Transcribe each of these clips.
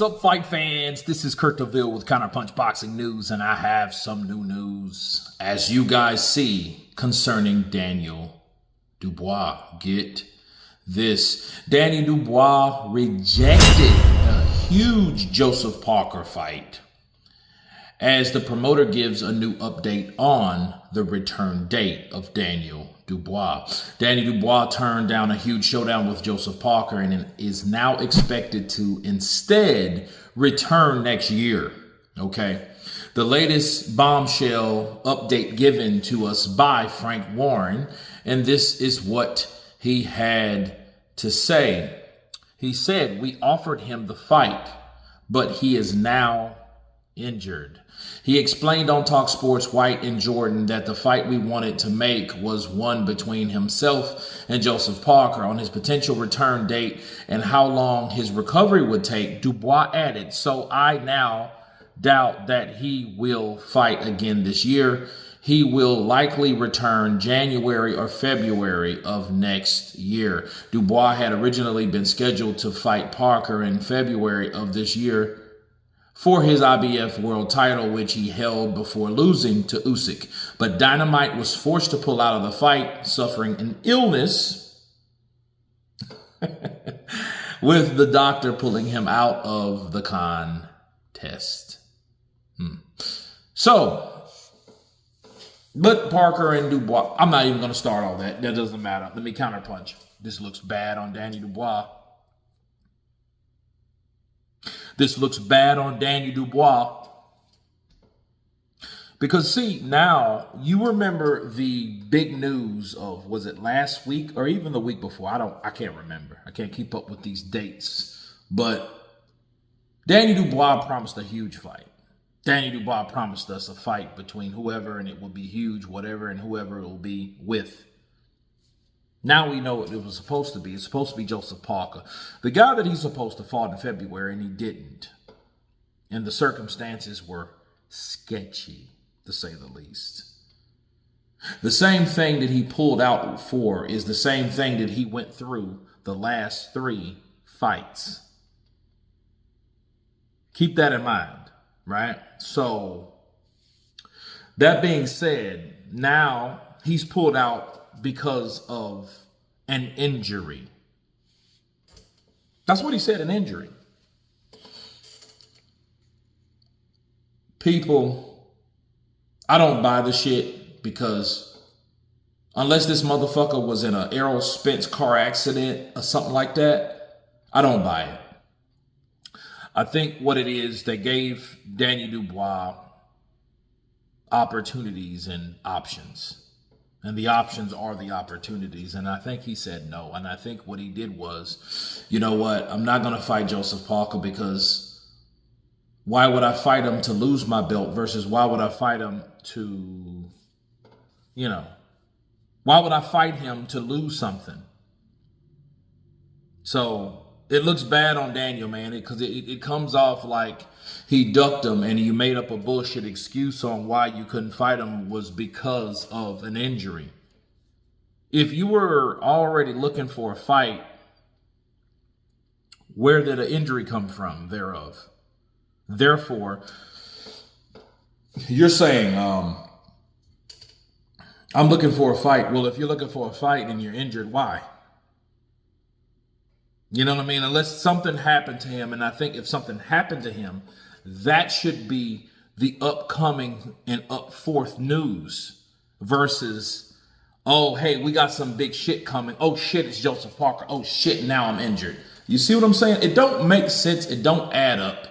up, fight fans? This is Kurt DeVille with Counterpunch Boxing News, and I have some new news, as you guys see, concerning Daniel Dubois. Get this. Danny Dubois rejected a huge Joseph Parker fight as the promoter gives a new update on the return date of Daniel Dubois. Danny Dubois turned down a huge showdown with Joseph Parker and is now expected to instead return next year. Okay. The latest bombshell update given to us by Frank Warren, and this is what he had to say. He said, "We offered him the fight, but he is now injured." He explained on Talk Sports White and Jordan that the fight we wanted to make was one between himself and Joseph Parker. On his potential return date and how long his recovery would take, Dubois added, "So I now doubt that he will fight again this year. He will likely return January or February of next year." Dubois had originally been scheduled to fight Parker in February of this year for his IBF world title, which he held before losing to Usyk. But Dynamite was forced to pull out of the fight, suffering an illness, with the doctor pulling him out of the contest. But Parker and Dubois, I'm not even going to start all that. That doesn't matter. Let me counterpunch. This looks bad on Danny Dubois. This looks bad on Danny Dubois. Because, see, now you remember the big news of, was it last week or even the week before? I can't remember. I can't keep up with these dates. But Danny Dubois promised a huge fight. Danny Dubois promised us a fight between whoever, and it will be huge, whatever, and whoever it will be with. Now we know what it was supposed to be. It's supposed to be Joseph Parker, the guy that he's supposed to fight in February, and he didn't. And the circumstances were sketchy, to say the least. The same thing that he pulled out for is the same thing that he went through the last 3 fights. Keep that in mind, right? So, that being said, now he's pulled out because of an injury. That's what he said, an injury. People, I don't buy the shit, because unless this motherfucker was in an Errol Spence car accident or something like that, I don't buy it. I think what it is, they gave Danny Dubois opportunities and options. And the options are the opportunities. And I think he said no. And I think what he did was, you know what? I'm not going to fight Joseph Parker, because why would I fight him to lose my belt versus why would I fight him to, why would I fight him to lose something? So it looks bad on Daniel, man, because it comes off like he ducked him and you made up a bullshit excuse on why you couldn't fight him was because of an injury. If you were already looking for a fight, where did an injury come from thereof? Therefore, you're saying, I'm looking for a fight. Well, if you're looking for a fight and you're injured, why? You know what I mean? Unless something happened to him. And I think if something happened to him, that should be the upcoming and up forth news versus, oh, hey, we got some big shit coming. Oh, shit, it's Joseph Parker. Oh, shit, now I'm injured. You see what I'm saying? It don't make sense. It don't add up.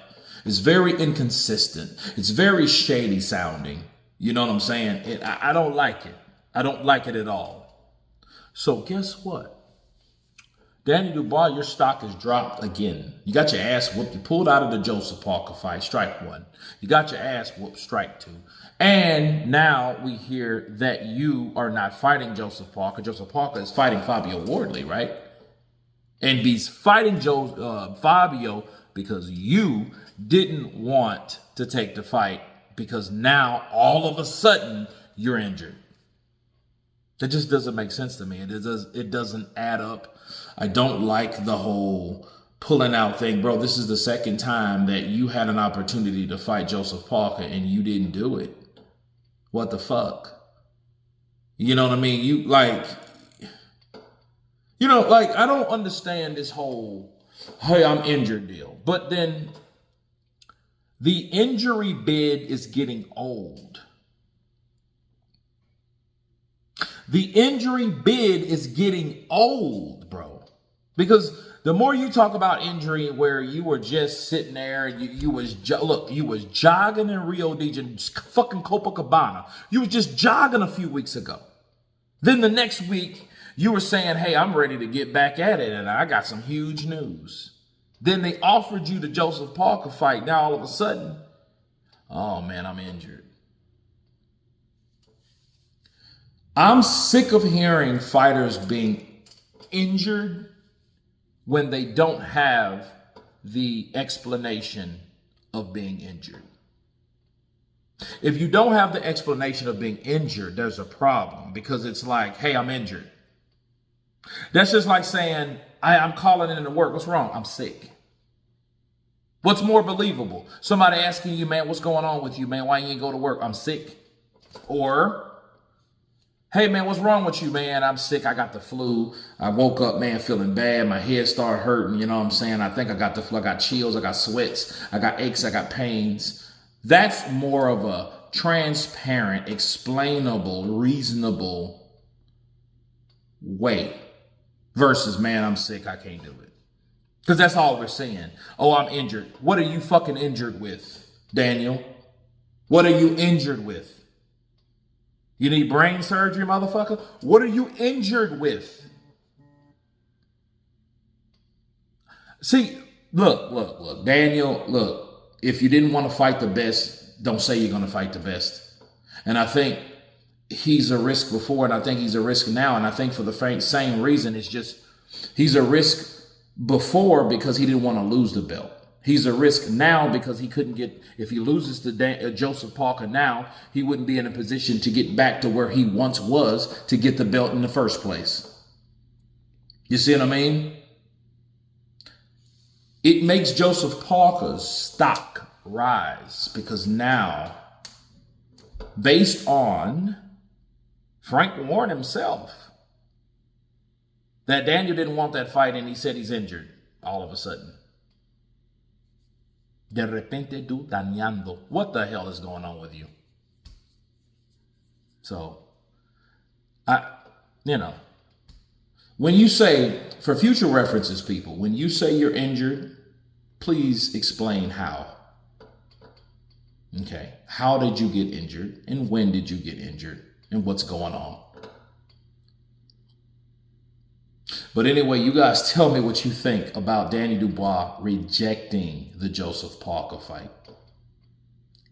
It's very inconsistent. It's very shady sounding. You know what I'm saying? I don't like it. I don't like it at all. So guess what? Danny Dubois, your stock has dropped again. You got your ass whooped. You pulled out of the Joseph Parker fight, strike 1. You got your ass whooped, strike 2. And now we hear that you are not fighting Joseph Parker. Joseph Parker is fighting Fabio Wardley, right? And he's fighting Fabio because you didn't want to take the fight, because now all of a sudden you're injured. That just doesn't make sense to me. It doesn't add up. I don't like the whole pulling out thing, bro. This is the second time that you had an opportunity to fight Joseph Parker and you didn't do it. What the fuck? You know what I mean? I don't understand this whole, hey, I'm injured deal. But then the injury bid is getting old. The injury bid is getting old, bro. Because the more you talk about injury where you were just sitting there, you was jogging in Rio de Janeiro, fucking Copacabana. You was just jogging a few weeks ago. Then the next week, you were saying, hey, I'm ready to get back at it, and I got some huge news. Then they offered you the Joseph Parker fight. Now all of a sudden, oh man, I'm injured. I'm sick of hearing fighters being injured when they don't have the explanation of being injured. If you don't have the explanation of being injured, there's a problem, because it's like, hey, I'm injured. That's just like saying, I'm calling in to work. What's wrong? I'm sick. What's more believable? Somebody asking you, man, what's going on with you, man? Why you ain't go to work? I'm sick. Or, hey, man, what's wrong with you, man? I'm sick. I got the flu. I woke up, man, feeling bad. My head started hurting. You know what I'm saying? I think I got the flu. I got chills. I got sweats. I got aches. I got pains. That's more of a transparent, explainable, reasonable way versus, man, I'm sick. I can't do it. Because that's all we're saying. Oh, I'm injured. What are you fucking injured with, Daniel? What are you injured with? You need brain surgery, motherfucker? What are you injured with? See, look, Daniel, look, if you didn't want to fight the best, don't say you're going to fight the best. And I think he's a risk before, and I think he's a risk now. And I think for the same reason, it's just he's a risk before because he didn't want to lose the belt. He's a risk now because he couldn't get, if he loses to Joseph Parker now, he wouldn't be in a position to get back to where he once was to get the belt in the first place. You see what I mean? It makes Joseph Parker's stock rise because now, based on Frank Warren himself, that Daniel didn't want that fight and he said he's injured all of a sudden. De repente tú dañando. What the hell is going on with you? So, when you say, for future references, people, when you say you're injured, please explain how. Okay, how did you get injured and when did you get injured and what's going on? But anyway, you guys tell me what you think about Danny Dubois rejecting the Joseph Parker fight.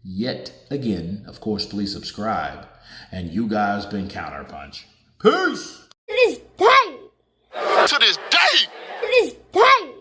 Yet again, of course, please subscribe. And you guys been Counterpunch. Peace! To this day! To this day! To this day!